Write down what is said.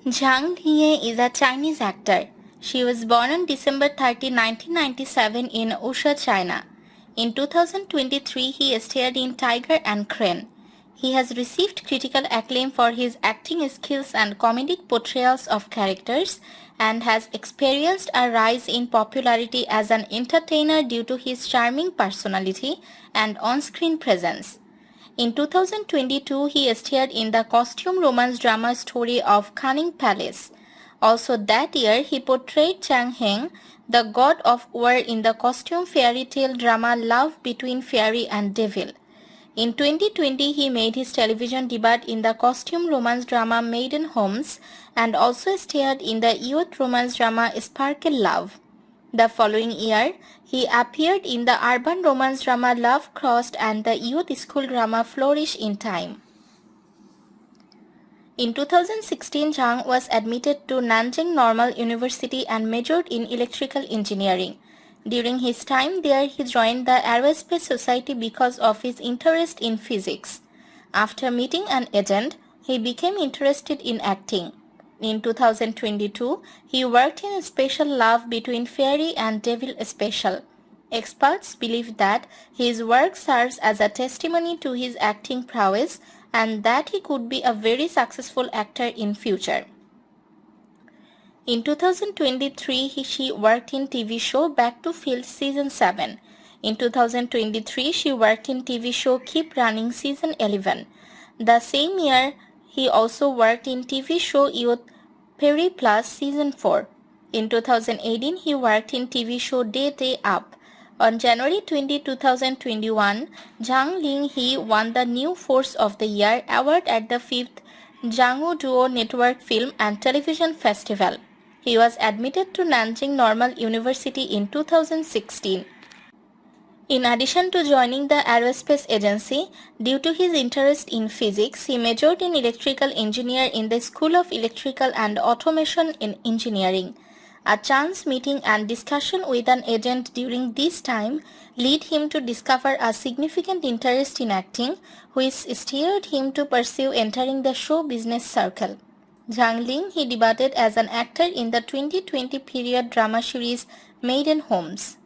Zhang Linghe is a Chinese actor. She was born on December 30, 1997 in Wuxi, China. In 2023, he starred in Tiger and Crane. He has received critical acclaim for his acting skills and comedic portrayals of characters and has experienced a rise in popularity as an entertainer due to his charming personality and on-screen presence. In 2022, he starred in the costume romance drama story of Cunning Palace. Also that year, he portrayed Zhang Linghe, the god of war in the costume fairy tale drama Love Between Fairy and Devil. In 2020, he made his television debut in the costume romance drama Maiden Homes and also starred in the youth romance drama Sparkle Love. The following year, he appeared in the urban romance drama Love Crossed and the youth school drama Flourish in Time. In 2016, Zhang was admitted to Nanjing Normal University and majored in electrical engineering. During his time there, he joined the Aerospace Society because of his interest in physics. After meeting an agent, he became interested in acting. In 2022, he worked in Special Love Between Fairy and Devil Special. Experts believe that his work serves as a testimony to his acting prowess and that he could be a very successful actor in future. In 2023, she worked in TV show Back to Field Season 7. In 2023, she worked in TV show Keep Running Season 11. The same year, he also worked in TV show Youth Peri Plus Season 4. In 2018, he worked in TV show Day Day Up. On January 20, 2021, Zhang Linghe won the New Force of the Year award at the 5th Jianghu Duo Network Film and Television Festival. He was admitted to Nanjing Normal University in 2016. In addition to joining the aerospace agency, due to his interest in physics, he majored in electrical engineer in the School of Electrical and Automation in Engineering. A chance meeting and discussion with an agent during this time led him to discover a significant interest in acting, which steered him to pursue entering the show business circle. Zhang Linghe debuted as an actor in the 2020 period drama series Maiden Homes.